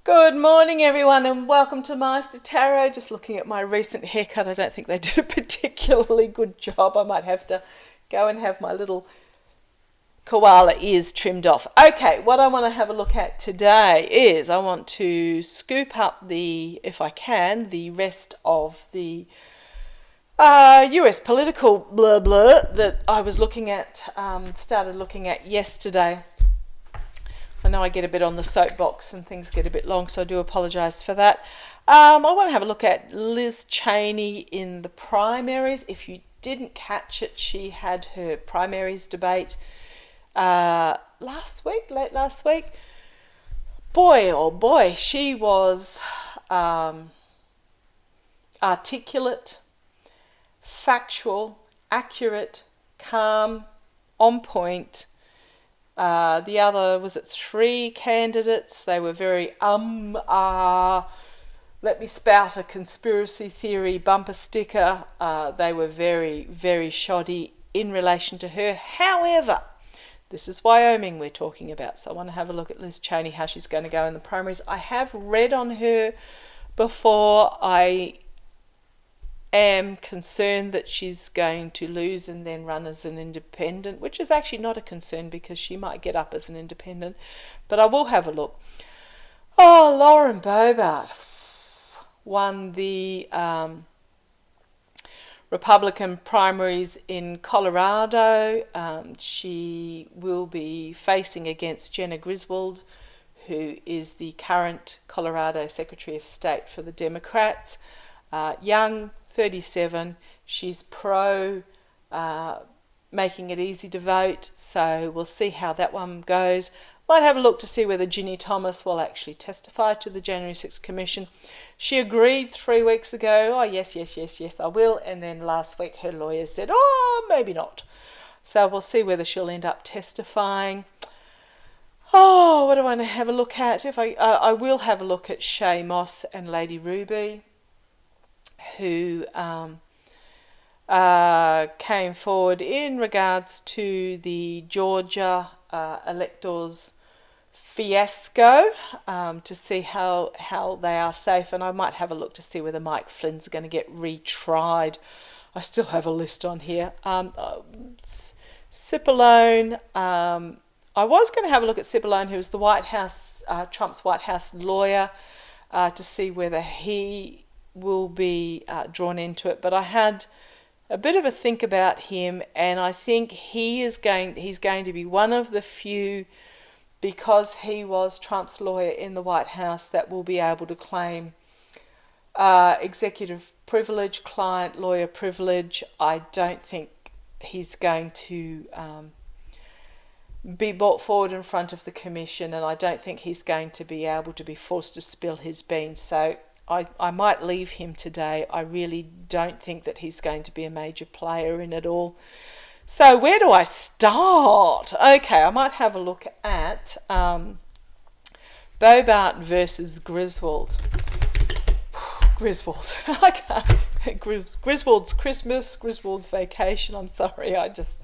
Good morning everyone and welcome to Master Tarot. Just looking at my recent haircut, I don't think they did a particularly good job. I might have to go and have my little koala ears trimmed off. Okay, what I want to have a look at today is I want to scoop up if I can, the rest of the US political blah blah that I was looking at, started looking at yesterday. I know I get a bit on the soapbox and things get a bit long, so I do apologise for that. I want to have a look at Liz Cheney in the primaries. If you didn't catch it, she had her primaries debate late last week. Boy, oh boy, she was articulate, factual, accurate, calm, on point. The other, was it 3 candidates? They were very let me spout a conspiracy theory bumper sticker. They were very, very shoddy in relation to her. However, this is Wyoming we're talking about, so I want to have a look at Liz Cheney, how she's going to go in the primaries. I have read on her before. I am concerned that she's going to lose and then run as an independent, which is actually not a concern because she might get up as an independent, but I will have a look. Lauren Boebert won the Republican primaries in Colorado. She will be facing against Jena Griswold, who is the current Colorado Secretary of State for the Democrats. Young, 37, she's pro making it easy to vote, so we'll see how that one goes. Might have a look to see whether Ginni Thomas will actually testify to the January 6th Commission. She agreed 3 weeks ago, yes, I will, and then last week her lawyer said, maybe not. So we'll see whether she'll end up testifying. What do I want to have a look at? I will have a look at Shaye Moss and LadyRuby, who came forward in regards to the Georgia electors fiasco, to see how they are safe, and I might have a look to see whether Mike Flynn's going to get retried. I still have a list on here. Cipollone, I was going to have a look at Cipollone, who was the White House, Trump's White House lawyer, to see whether he will be drawn into it, but I had a bit of a think about him, and I think he's going to be one of the few, because he was Trump's lawyer in the White House, that will be able to claim executive privilege, client lawyer privilege. I don't think he's going to be brought forward in front of the commission, and I don't think he's going to be able to be forced to spill his beans, so I might leave him today. I really don't think that he's going to be a major player in it all. So where do I start? Okay, I might have a look at Boebert versus Griswold. Griswold. I can't. Griswold's Christmas, Griswold's vacation. I'm sorry, I just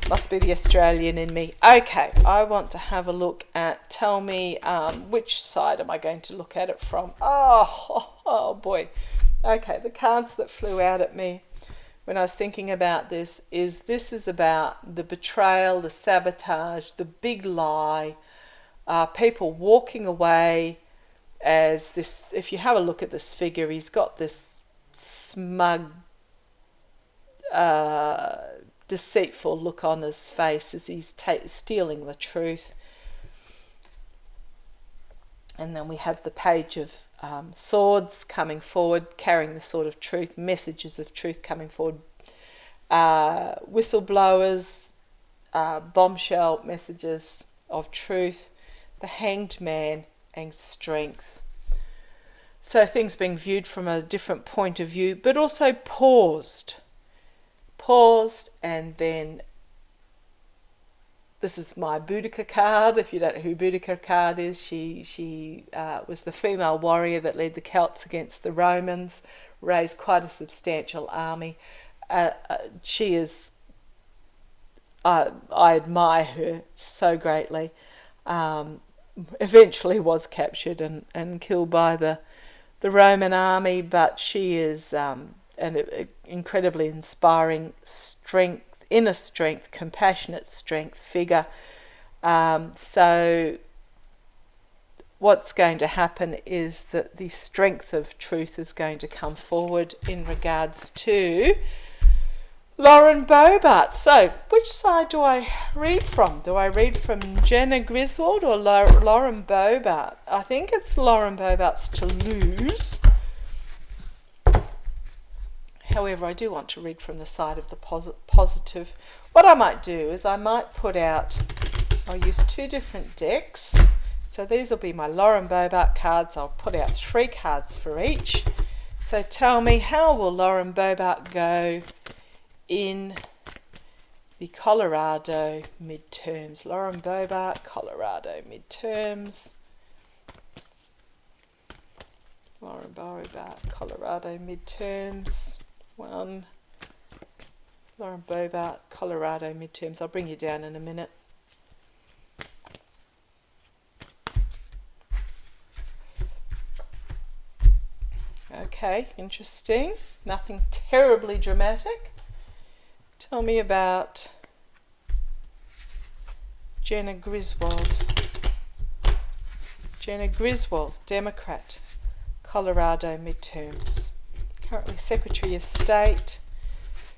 must be the Australian in me. Okay, I want to have a look at, tell me which side am I going to look at it from? Oh boy. Okay, the cards that flew out at me when I was thinking about this is about the betrayal, the sabotage, the big lie, people walking away as this. If you have a look at this figure, he's got this smug, deceitful look on his face as he's stealing the truth. And then we have the page of swords coming forward, carrying the sword of truth, messages of truth coming forward, whistleblowers, bombshell messages of truth, the Hanged Man, and strengths. So things being viewed from a different point of view, but also paused, and then this is my Boudica card. If you don't know who Boudica card is, she was the female warrior that led the Celts against the Romans, raised quite a substantial army. She is, I admire her so greatly. eventually was captured and killed by the Roman army, but she is an incredibly inspiring inner strength, compassionate strength figure. So what's going to happen is that the strength of truth is going to come forward in regards to Lauren Boebert. So, which side do I read from? Do I read from Jena Griswold or Lauren Boebert? I think it's Lauren Boebert's To Lose. However, I do want to read from the side of the positive. What I might do is I might put out, I'll use 2 different decks. So these will be my Lauren Boebert cards. I'll put out 3 cards for each. So tell me, how will Lauren Boebert go in the Colorado midterms? Lauren Boebert, Colorado midterms. Lauren Boebert, Colorado midterms. 1. Lauren Boebert, Colorado midterms. I'll bring you down in a minute. Okay, interesting. Nothing terribly dramatic. Tell me about Jena Griswold. Jena Griswold, Democrat, Colorado midterms. Currently Secretary of State.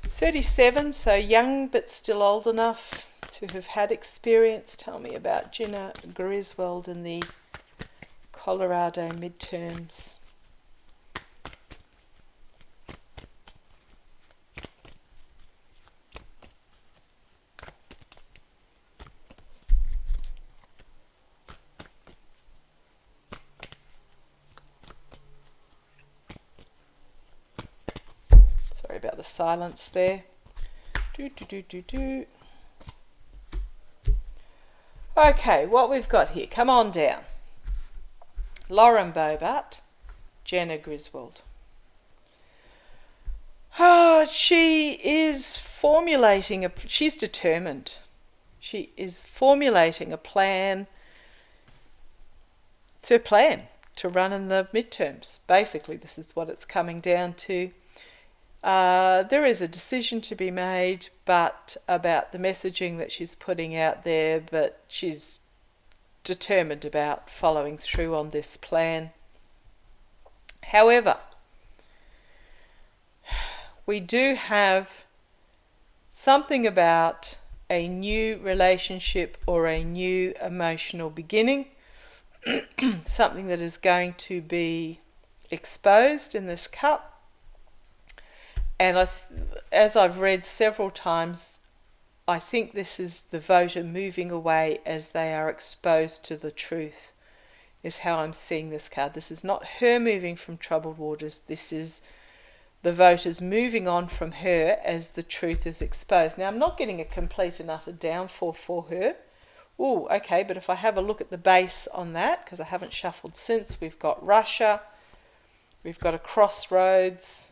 37, so young but still old enough to have had experience. Tell me about Jena Griswold in the Colorado midterms. Sorry about the silence there. Okay, what we've got here. Come on down. Lauren Boebert, Jena Griswold. She is formulating she's determined. She is formulating a plan. It's her plan to run in the midterms. Basically, this is what it's coming down to. There is a decision to be made about the messaging that she's putting out there, but she's determined about following through on this plan. However, we do have something about a new relationship or a new emotional beginning, something that is going to be exposed in this cup. And as I've read several times, I think this is the voter moving away as they are exposed to the truth, is how I'm seeing this card. This is not her moving from troubled waters. This is the voters moving on from her as the truth is exposed. Now, I'm not getting a complete and utter downfall for her. Oh, okay, but if I have a look at the base on that, because I haven't shuffled since, we've got Russia, we've got a crossroads,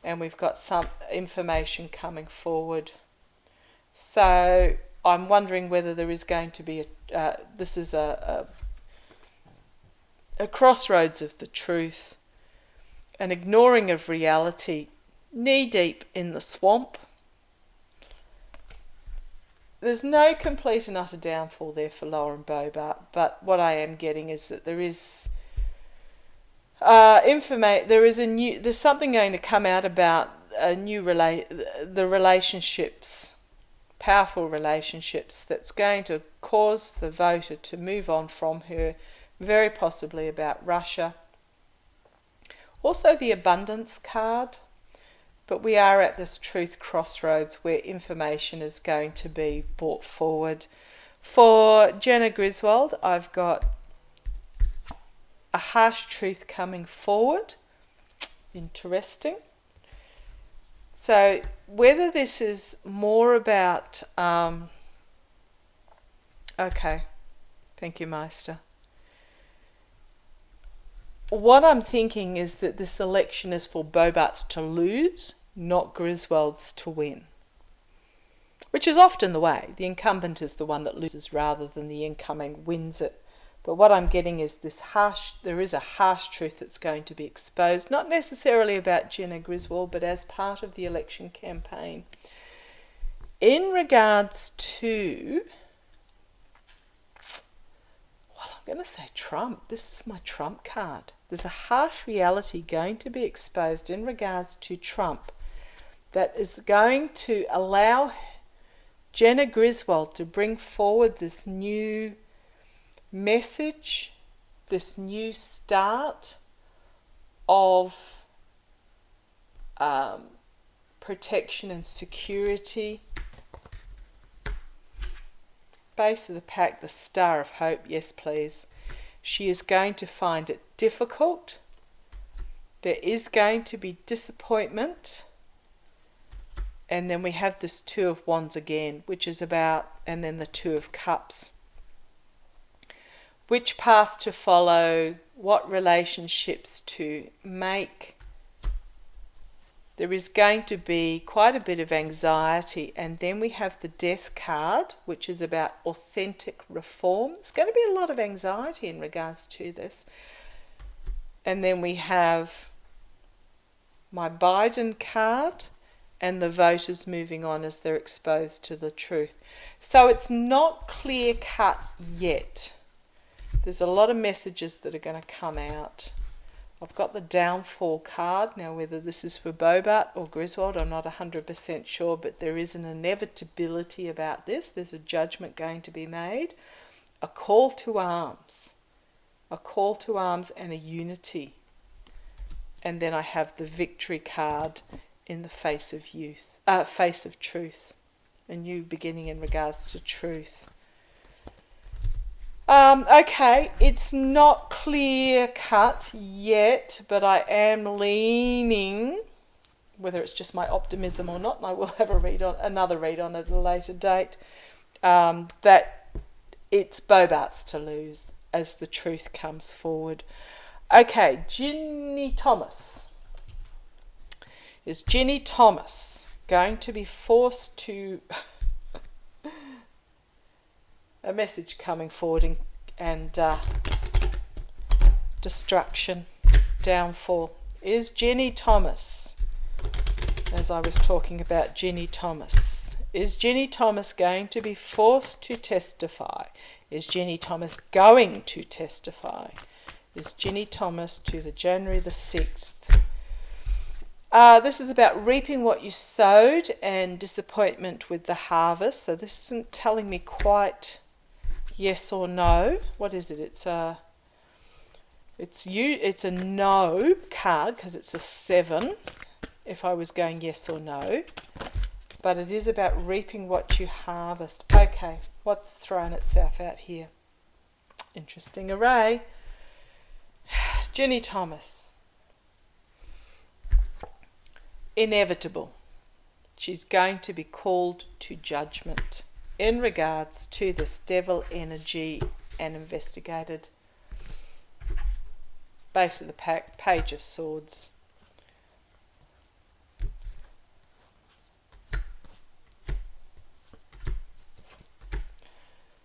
and we've got some information coming forward. So I'm wondering whether there is going to be this is a crossroads of the truth, an ignoring of reality, knee deep in the swamp. There's no complete and utter downfall there for Lauren Boebert, but what I am getting is that there is there's something going to come out about the relationships, powerful relationships, that's going to cause the voter to move on from her, very possibly about Russia. Also the abundance card, but we are at this truth crossroads where information is going to be brought forward. For Jena Griswold, I've got a harsh truth coming forward. Interesting. So whether this is more about okay, thank you, Meister. What I'm thinking is that this election is for Boebert's to lose, not Griswold's to win. which is often the way. The incumbent is the one that loses rather than the incoming wins it. But what I'm getting is there is a harsh truth that's going to be exposed, not necessarily about Jena Griswold, but as part of the election campaign. In regards to, well, I'm going to say Trump. This is my Trump card. There's a harsh reality going to be exposed in regards to Trump that is going to allow Jena Griswold to bring forward this new message, this new start of protection and security. Base of the pack, the Star of Hope, yes please. She is going to find it difficult. There is going to be disappointment. And then we have this Two of Wands again, which is about, and then the Two of Cups. Which path to follow, what relationships to make. There is going to be quite a bit of anxiety, and then we have the Death card, which is about authentic reform. There's going to be a lot of anxiety in regards to this. And then we have my Biden card and the voters moving on as they're exposed to the truth. So it's not clear cut yet. There's a lot of messages that are going to come out. I've got the Downfall card. Now, whether this is for Boebert or Griswold, I'm not 100% sure, but there is an inevitability about this. There's a judgment going to be made. A call to arms. A call to arms and a unity. And then I have the Victory card in the face of face of truth. A new beginning in regards to truth. Okay, it's not clear cut yet, but I am leaning, whether it's just my optimism or not, and I will have another read on it at a later date, that it's Boebert's to lose as the truth comes forward. Okay, Ginni Thomas. Is Ginni Thomas going to be forced to... a message coming forward and destruction, downfall. Is Ginni Thomas, as I was talking about Ginni Thomas, is Ginni Thomas going to be forced to testify? Is Ginni Thomas going to testify? Is Ginni Thomas to the January the 6th? This is about reaping what you sowed and disappointment with the harvest. So this isn't telling me quite yes or no. What is it? It's a no card because it's a 7 if I was going yes or no. But it is about reaping what you harvest. Okay, what's thrown itself out here? Interesting array. Ginni Thomas. Inevitable. She's going to be called to judgment in regards to this devil energy and investigated. Base of the pack, Page of Swords.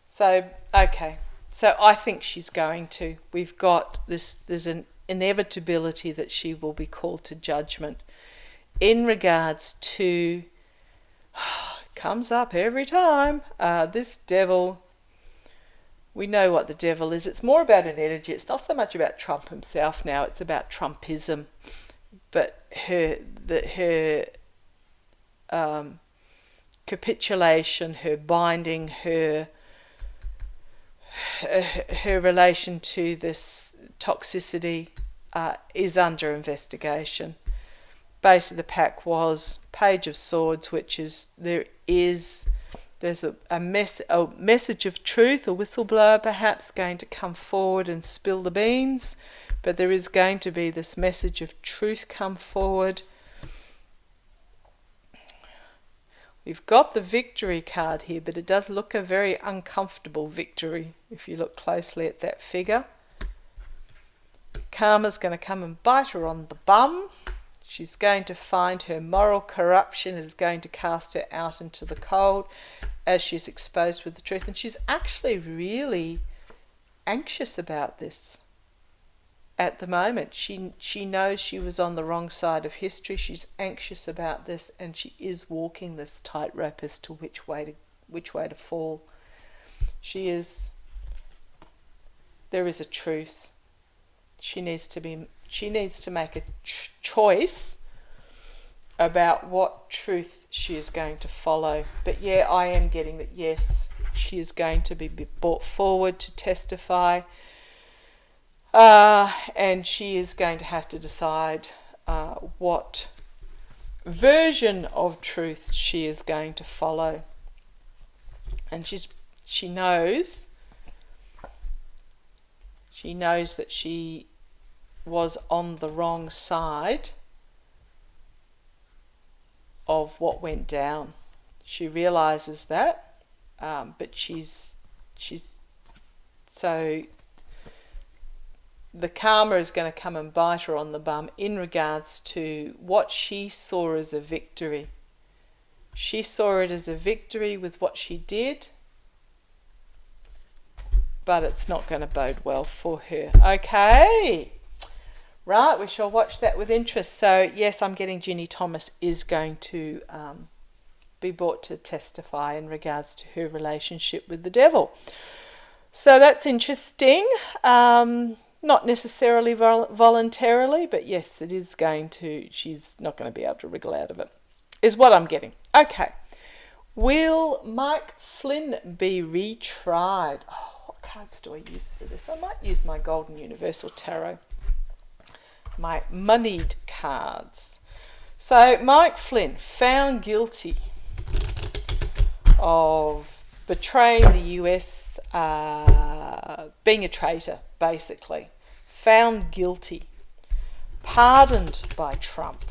So, okay. So I think she's going to. We've got this, there's an inevitability that she will be called to judgment in regards to, comes up every time, this devil. We know what the devil is. It's more about an energy. It's not so much about Trump himself now. It's about Trumpism. But her capitulation, her binding, her relation to this toxicity is under investigation. Base of the pack was Page of Swords, which is there's a message of truth, a whistleblower perhaps going to come forward and spill the beans, but there is going to be this message of truth come forward. We've got the Victory card here, but it does look a very uncomfortable victory if you look closely at that figure. Karma's going to come and bite her on the bum. She's going to find her moral corruption is going to cast her out into the cold as she's exposed with the truth. And she's actually really anxious about this at the moment. She knows she was on the wrong side of history. She's anxious about this, and she is walking this tightrope as to which way to fall. There is a truth. She needs to make a choice about what truth she is going to follow. But yeah, I am getting that, yes, she is going to be brought forward to testify, and she is going to have to decide what version of truth she is going to follow. And she knows that she was on the wrong side of what went down. She realizes that, but she's so the karma is going to come and bite her on the bum in regards to what she saw as a victory. She saw it as a victory with what she did, but it's not going to bode well for her. Okay. Right, we shall watch that with interest. So, yes, I'm getting Ginni Thomas is going to be brought to testify in regards to her relationship with the devil. So that's interesting. Not necessarily voluntarily, but yes, it is going to, she's not going to be able to wriggle out of it, is what I'm getting. Okay. Will Mike Flynn be retried? Oh, what cards do I use for this? I might use my Golden Universal Tarot. My moneyed cards. So Mike Flynn found guilty of betraying the US, being a traitor, basically. Found guilty. Pardoned by Trump.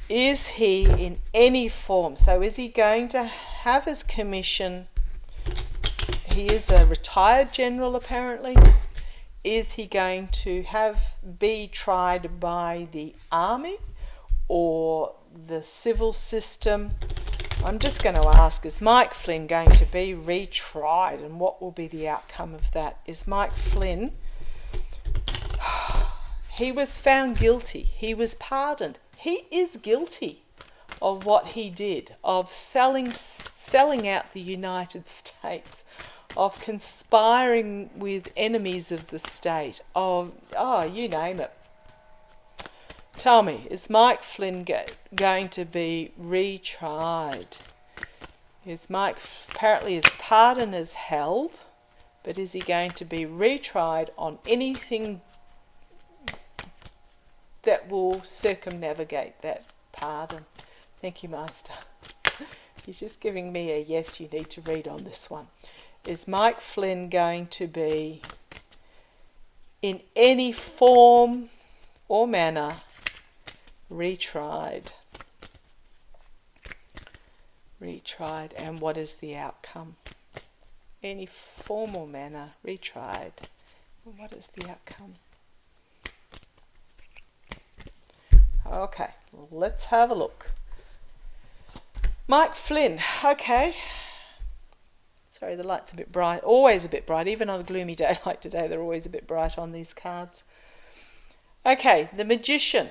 Is he in any form? So is he going to have his commission? He is a retired general, apparently. Is he going to be tried by the army or the civil system? I'm just going to ask, is Mike Flynn going to be retried, and what will be the outcome of that? Is Mike Flynn, he was found guilty, he was pardoned, he is guilty of what he did, of selling out the United States, of conspiring with enemies of the state, of, you name it. Tell me, is Mike Flynn going to be retried? Apparently his pardon is held, but is he going to be retried on anything that will circumnavigate that pardon? Thank you, Master. He's just giving me a yes, you need to read on this one. Is Mike Flynn going to be, in any form or manner, retried? Retried, and what is the outcome? Any form or manner, retried, and what is the outcome? Okay, well, let's have a look. Mike Flynn, okay. Sorry, the light's a bit bright. Always a bit bright. Even on a gloomy day like today, they're always a bit bright on these cards. Okay, the Magician.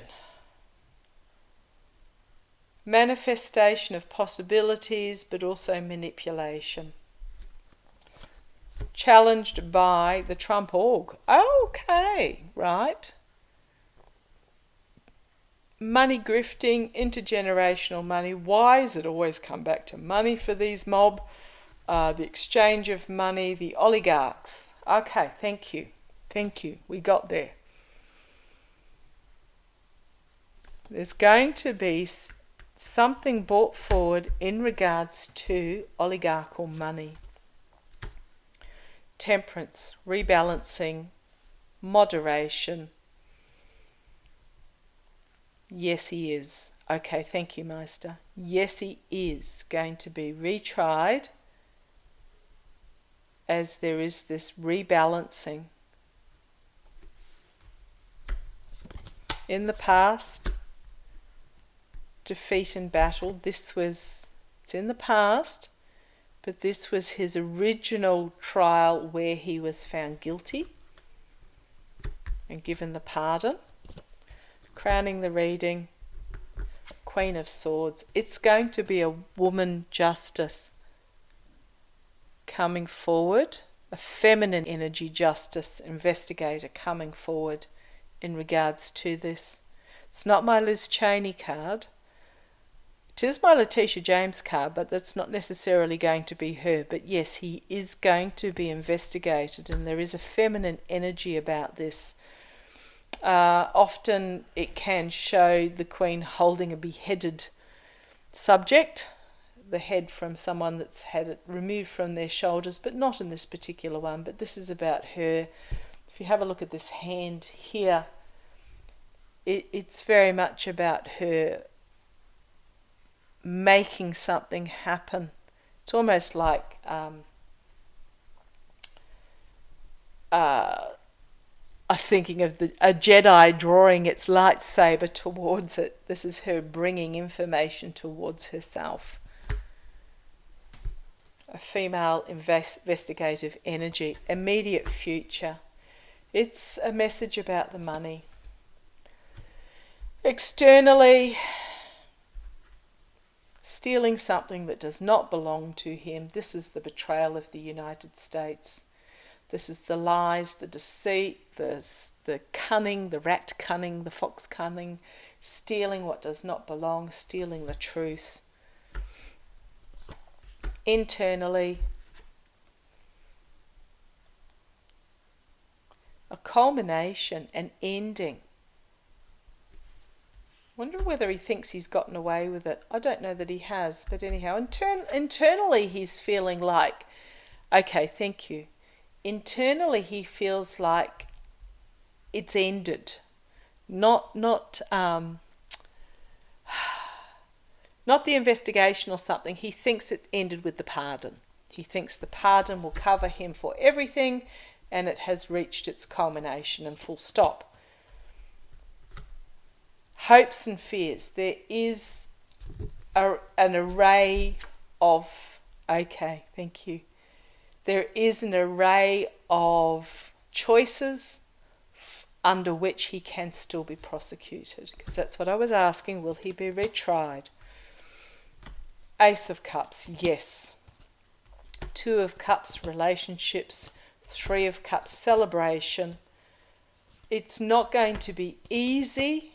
Manifestation of possibilities, but also manipulation. Challenged by the Trump org. Okay, right. Money grifting, intergenerational money. Why does it always come back to money for these mob? The exchange of money, the oligarchs. Okay, thank you. Thank you. We got there. There's going to be something brought forward in regards to oligarchical money. Temperance, rebalancing, moderation. Yes, he is. Okay, thank you, Master. Yes, he is going to be retried, as there is this rebalancing. in the past, defeat in battle. It's in the past, but this was his original trial where he was found guilty and given the pardon. Crowning the reading, Queen of Swords. It's going to be a woman justice coming forward, a feminine energy justice investigator coming forward in regards to this. It's not my Liz Cheney card. It is my Letitia James card, but that's not necessarily going to be her. But yes, he is going to be investigated, and there is a feminine energy about this. Often it can show the Queen holding a beheaded subject, the head from someone that's had it removed from their shoulders, but not in this particular one. But this is about her. If you have a look at this hand here, it's very much about her making something happen. It's almost like I was thinking of a Jedi drawing its lightsaber towards it. This is her bringing information towards herself. A female investigative energy, immediate future. It's a message about the money. Externally, stealing something that does not belong to him. This is the betrayal of the United States. This is the lies, the deceit, the cunning, the rat cunning, the fox cunning, stealing what does not belong, stealing the truth. Internally, a culmination, an ending. I wonder whether he thinks he's gotten away with it. I don't know that he has, but anyhow, internally he's feeling like, okay, thank you. Internally he feels like it's ended. Not the investigation or something. He thinks it ended with the pardon. He thinks the pardon will cover him for everything, and it has reached its culmination and full stop. Hopes and fears. There is an array of, okay, thank you. There is an array of choices under which he can still be prosecuted. Because that's what I was asking. Will he be retried? Ace of Cups, yes. Two of Cups, relationships. Three of Cups, celebration. It's not going to be easy.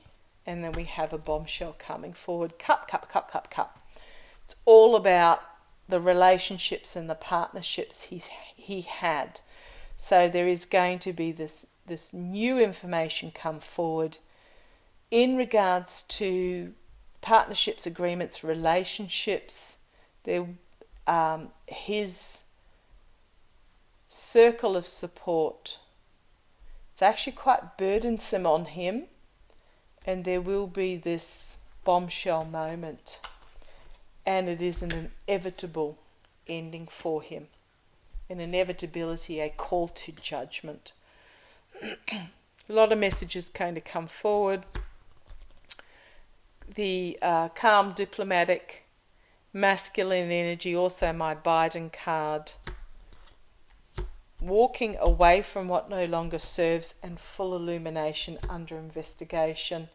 And then we have a bombshell coming forward. Cup, cup, cup, cup, cup. It's all about the relationships and the partnerships he had. So there is going to be this new information come forward in regards to partnerships, agreements, relationships. His circle of support. It's actually quite burdensome on him. And there will be this bombshell moment. And it is an inevitable ending for him. An inevitability, a call to judgment. A lot of messages going to come forward. The calm, diplomatic, masculine energy, also my Biden card. Walking away from what no longer serves and full illumination under investigation.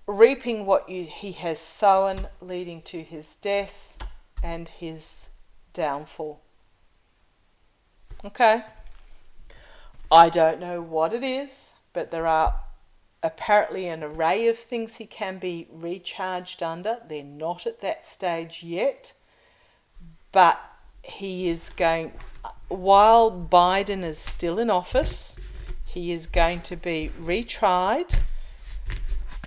Reaping what he has sown, leading to his death and his downfall. Okay. I don't know what it is, but there are apparently an array of things he can be recharged under. They're not at that stage yet, but he is going, while Biden is still in office, he is going to be retried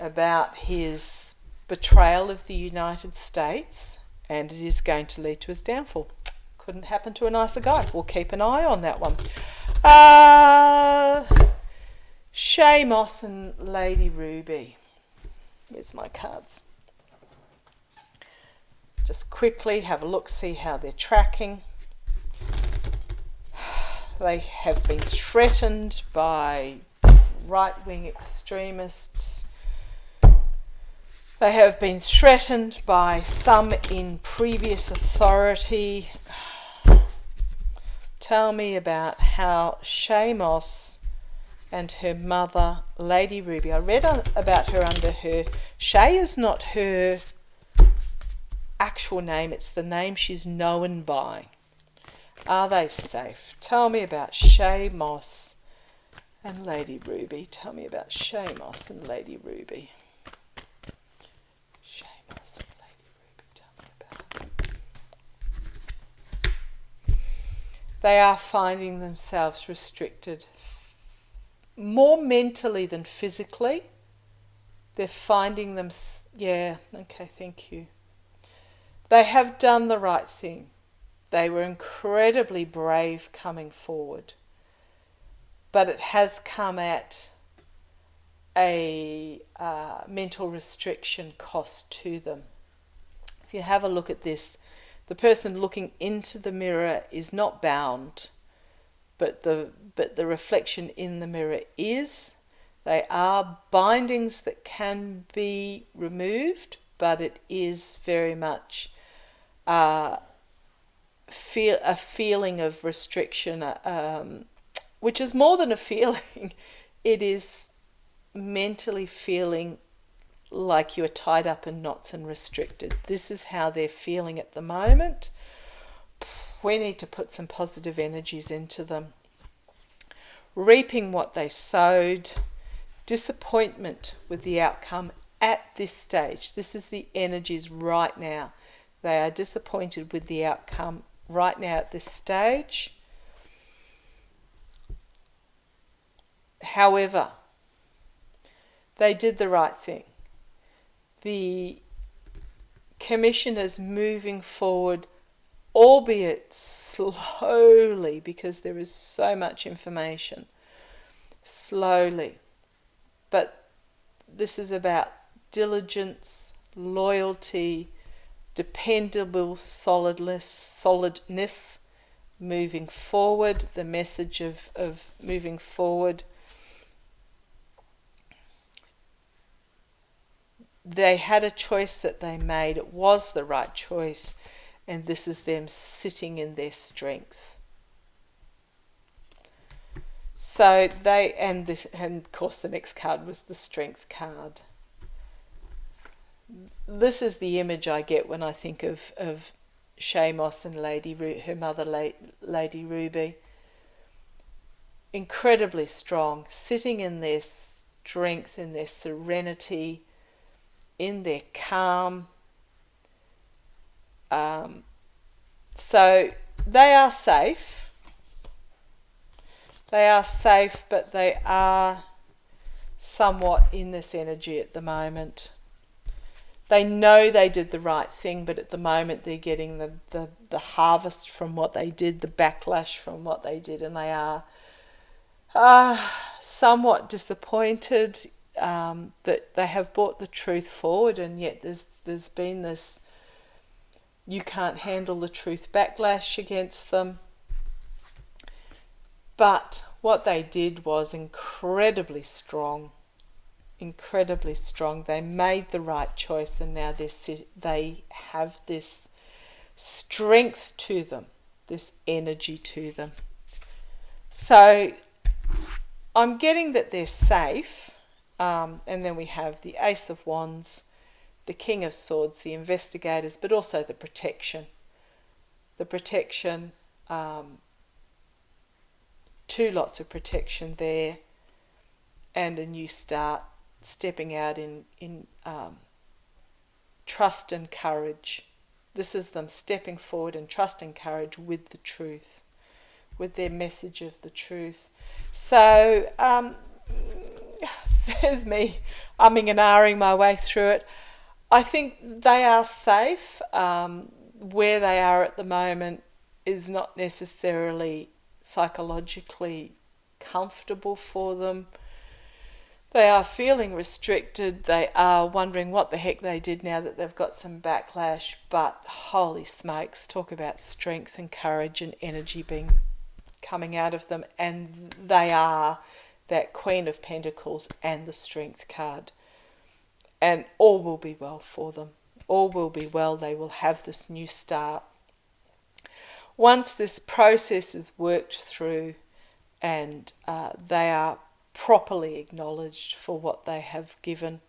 about his betrayal of the United States, and it is going to lead to his downfall. Couldn't happen to a nicer guy. We'll keep an eye on that one. Shaye Moss and LadyRuby. Where's my cards? Just quickly have a look, see how they're tracking. They have been threatened by right-wing extremists. They have been threatened by some in previous authority. Tell me about how Shaye Moss and her mother, LadyRuby. I read about her under her... Shaye is not her actual name, it's the name she's known by. Are they safe? Tell me about Shaye Moss and LadyRuby. Tell me about Shaye Moss and LadyRuby. Shaye Moss and LadyRuby. Tell me about it. They are finding themselves restricted more mentally than physically. They're finding them... Yeah, okay, thank you. They have done the right thing. They were incredibly brave coming forward. But it has come at a mental restriction cost to them. If you have a look at this, the person looking into the mirror is not bound, but the reflection in the mirror is. They are bindings that can be removed, but it is very much a feeling of restriction, which is more than a feeling. It is mentally feeling like you are tied up in knots and restricted. This is how they're feeling at the moment. We need to put some positive energies into them. Reaping what they sowed, disappointment with the outcome at this stage. This is the energies right now. They are disappointed with the outcome right now at this stage. However, they did the right thing. The commissioners moving forward, albeit slowly, because there is so much information, slowly. But this is about diligence, loyalty, dependable solidness, moving forward, the message of moving forward. They had a choice that they made. It was the right choice, and this is them sitting in their strengths. So they, and of course the next card was the Strength card. This is the image I get when I think of Shaye Moss and her mother, LadyRuby. Incredibly strong, sitting in their strength, in their serenity, in their calm. So they are safe. They are safe, but they are somewhat in this energy at the moment. They know they did the right thing, but at the moment they're getting the harvest from what they did, the backlash from what they did, and they are somewhat disappointed that they have brought the truth forward, and yet there's been this you can't handle the truth backlash against them. But what they did was incredibly strong. Incredibly strong. They made the right choice, and now they have this strength to them, this energy to them. So I'm getting that they're safe, and then we have the Ace of Wands, the King of Swords, the investigators, but also the protection. The protection, two lots of protection there, and a new start, stepping out in trust and courage. This is them stepping forward in trust and courage with the truth, with their message of the truth. So, says me, umming and ahhing my way through it. I think they are safe. Where they are at the moment is not necessarily psychologically comfortable for them. They are feeling restricted. They are wondering what the heck they did now that they've got some backlash. But holy smokes, talk about strength and courage and energy coming out of them. And they are that Queen of Pentacles and the Strength card. And all will be well for them. All will be well. They will have this new start. Once this process is worked through and they are properly acknowledged for what they have given.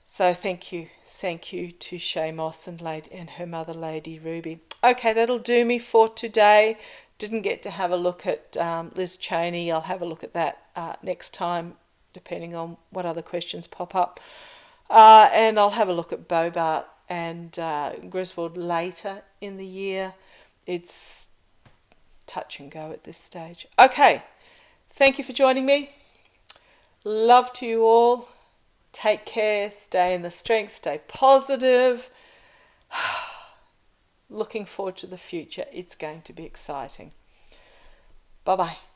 So thank you to Shaye Moss and her mother LadyRuby. Okay, that'll do me for today. Didn't get to have a look at Liz Cheney. I'll have a look at that next time, depending on what other questions pop up. And I'll have a look at Boebert and Griswold later in the year. It's touch and go at this stage. Okay, thank you for joining me. Love to you all. Take care, stay in the strength, stay positive. Looking forward to the future. It's going to be exciting. Bye-bye.